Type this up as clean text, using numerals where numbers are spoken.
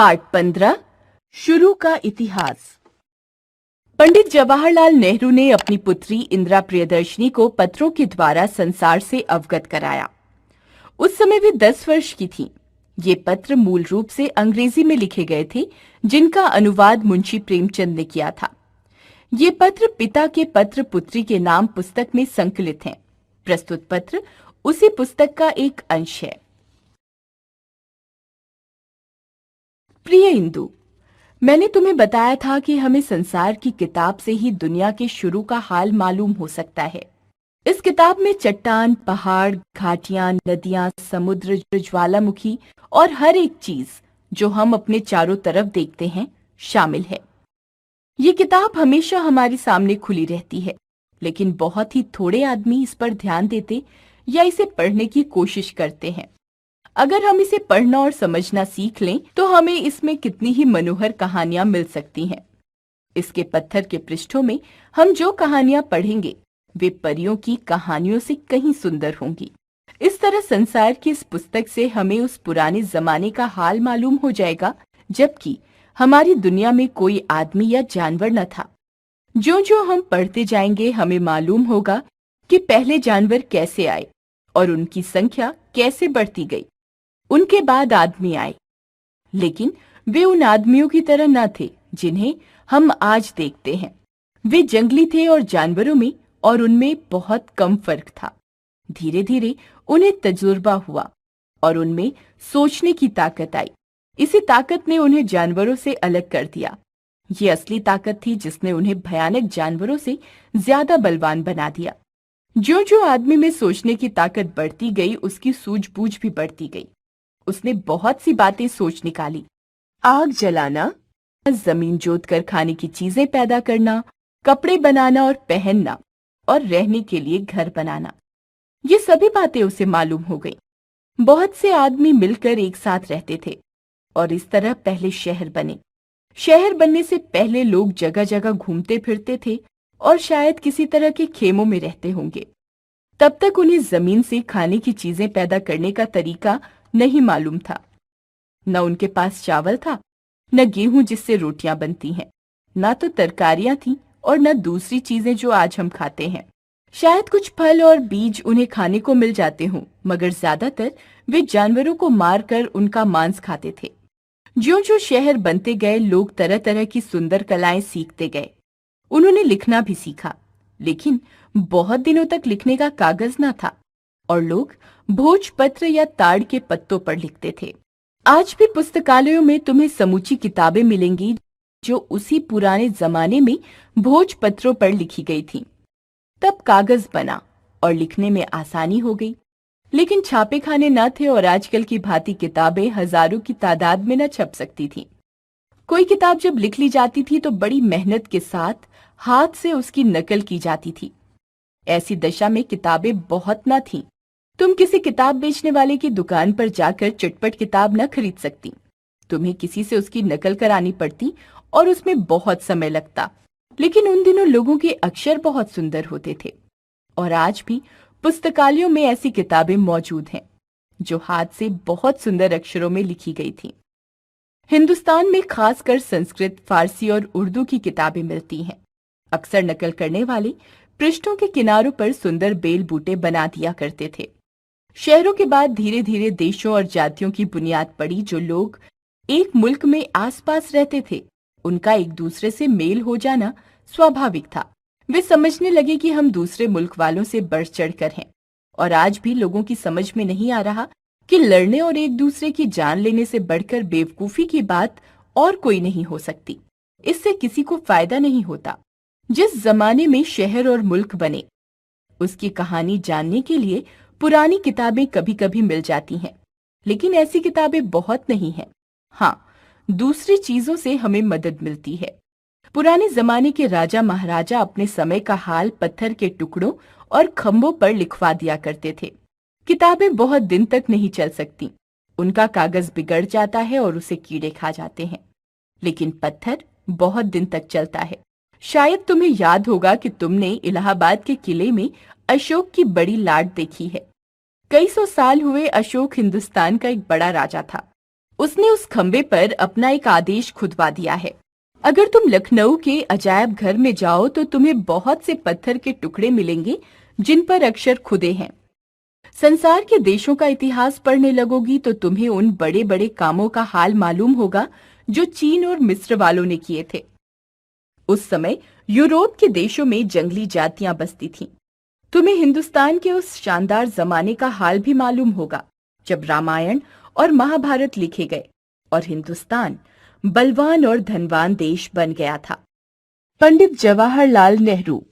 Part 15 शुरू का इतिहास। पंडित जवाहरलाल नेहरू ने अपनी पुत्री इंदिरा प्रियदर्शनी को पत्रों के द्वारा संसार से अवगत कराया। उस समय वे 10 वर्ष की थीं। ये पत्र मूल रूप से अंग्रेजी में लिखे गए थे, जिनका अनुवाद मुंशी प्रेमचंद ने किया था। ये पत्र पिता के पत्र पुत्री के नाम पुस्तक में संकलित हैं। प्रस्तुत पत्र उसी पुस्तक का एक अंश है। प्रिय इंदु, मैंने तुम्हें बताया था कि हमें संसार की किताब से ही दुनिया के शुरू का हाल मालूम हो सकता है। इस किताब में चट्टान, पहाड़, घाटियां, नदियां, समुद्र, ज्वालामुखी और हर एक चीज जो हम अपने चारों तरफ देखते हैं शामिल है। ये किताब हमेशा हमारे सामने खुली रहती है, लेकिन बहुत ही थोड़े आदमी इस पर ध्यान देते या इसे पढ़ने की कोशिश करते हैं। अगर हम इसे पढ़ना और समझना सीख लें तो हमें इसमें कितनी ही मनोहर कहानियां मिल सकती हैं। इसके पत्थर के पृष्ठों में हम जो कहानियां पढ़ेंगे वे परियों की कहानियों से कहीं सुंदर होंगी। इस तरह संसार की इस पुस्तक से हमें उस पुराने जमाने का हाल मालूम हो जाएगा जबकि हमारी दुनिया में कोई आदमी या जानवर न था। जो जो हम पढ़ते जाएंगे हमें मालूम होगा कि पहले जानवर कैसे आए और उनकी संख्या कैसे बढ़ती गई। उनके बाद आदमी आए, लेकिन वे उन आदमियों की तरह न थे जिन्हें हम आज देखते हैं। वे जंगली थे और जानवरों में और उनमें बहुत कम फर्क था। धीरे धीरे उन्हें तजुर्बा हुआ और उनमें सोचने की ताकत आई। इसी ताकत ने उन्हें जानवरों से अलग कर दिया। ये असली ताकत थी जिसने उन्हें भयानक जानवरों से ज्यादा बलवान बना दिया। जो जो आदमी में सोचने की ताकत बढ़ती गई उसकी सूझबूझ भी बढ़ती गई। उसने बहुत सी बातें सोच निकाली। आग जलाना, जमीन जोतकर खाने की चीजें पैदा करना, कपड़े बनाना और पहनना और रहने के लिए घर बनाना। ये सभी बातें उसे मालूम हो गई। बहुत से आदमी मिलकर एक साथ रहते थे और इस तरह पहले शहर बने। शहर बनने से पहले लोग जगह जगह घूमते फिरते थे और शायद किसी तरह के खेमों में रहते होंगे। तब तक उन्हें जमीन से खाने की चीजें पैदा करने का तरीका नहीं मालूम था। न उनके पास चावल था, न गेहूं जिससे रोटियां बनती हैं, न तो तरकारियां थीं और न दूसरी चीजें जो आज हम खाते हैं। शायद कुछ फल और बीज उन्हें खाने को मिल जाते हों, मगर ज्यादातर वे जानवरों को मारकर उनका मांस खाते थे। जो जो शहर बनते गए लोग तरह तरह की सुंदर कलाएं सीखते गए। उन्होंने लिखना भी सीखा, लेकिन बहुत दिनों तक लिखने का कागज न था और लोग भोजपत्र या ताड़ के पत्तों पर लिखते थे। आज भी पुस्तकालयों में तुम्हें समूची किताबें मिलेंगी जो उसी पुराने जमाने में भोजपत्रों पर लिखी गई थीं। तब कागज बना और लिखने में आसानी हो गई, लेकिन छापेखाने न थे और आजकल की भांति किताबें हजारों की तादाद में न छप सकती थीं। कोई किताब जब लिख ली जाती थी तो बड़ी मेहनत के साथ हाथ से उसकी नकल की जाती थी। ऐसी दशा में किताबें बहुत न थीं। तुम किसी किताब बेचने वाले की दुकान पर जाकर चटपट किताब न खरीद सकती। तुम्हें किसी से उसकी नकल करानी पड़ती और उसमें बहुत समय लगता। लेकिन उन दिनों लोगों के अक्षर बहुत सुंदर होते थे और आज भी पुस्तकालयों में ऐसी किताबें मौजूद हैं जो हाथ से बहुत सुंदर अक्षरों में लिखी गई थीं। हिंदुस्तान में खासकर संस्कृत, फारसी और उर्दू की किताबें मिलती हैं। अक्सर नकल करने वाले पृष्ठों के किनारों पर सुंदर बेल बूटे बना दिया करते थे। शहरों के बाद धीरे धीरे देशों और जातियों की बुनियाद पड़ी। जो लोग एक मुल्क में आसपास रहते थे उनका एक दूसरे से मेल हो जाना स्वाभाविक था। वे समझने लगे कि हम दूसरे मुल्क वालों से बढ़ चढ़कर हैं और आज भी लोगों की समझ में नहीं आ रहा कि लड़ने और एक दूसरे की जान लेने से बढ़कर बेवकूफी की बात और कोई नहीं हो सकती। इससे किसी को फायदा नहीं होता। जिस जमाने में शहर और मुल्क बने उसकी कहानी जानने के लिए पुरानी किताबें कभी कभी मिल जाती हैं, लेकिन ऐसी किताबें बहुत नहीं हैं। हाँ, दूसरी चीजों से हमें मदद मिलती है। पुराने जमाने के राजा महाराजा अपने समय का हाल पत्थर के टुकड़ों और खंभों पर लिखवा दिया करते थे। किताबें बहुत दिन तक नहीं चल सकती। उनका कागज बिगड़ जाता है और उसे कीड़े खा जाते हैं, लेकिन पत्थर बहुत दिन तक चलता है। शायद तुम्हें याद होगा कि तुमने इलाहाबाद के किले में अशोक की बड़ी लाट देखी है। कई सौ साल हुए अशोक हिंदुस्तान का एक बड़ा राजा था उसने उस खंबे पर अपना एक आदेश खुदवा दिया है। अगर तुम लखनऊ के अजायब घर में जाओ तो तुम्हें बहुत से पत्थर के टुकड़े मिलेंगे जिन पर अक्षर खुदे हैं। संसार के देशों का इतिहास पढ़ने लगोगी तो तुम्हें उन बड़े बड़े कामों का हाल मालूम होगा जो चीन और मिस्र वालों ने किए थे। उस समय यूरोप के देशों में जंगली जातियां बसती थीं। तुम्हें हिंदुस्तान के उस शानदार जमाने का हाल भी मालूम होगा जब रामायण और महाभारत लिखे गए और हिंदुस्तान बलवान और धनवान देश बन गया था। पंडित जवाहरलाल नेहरू।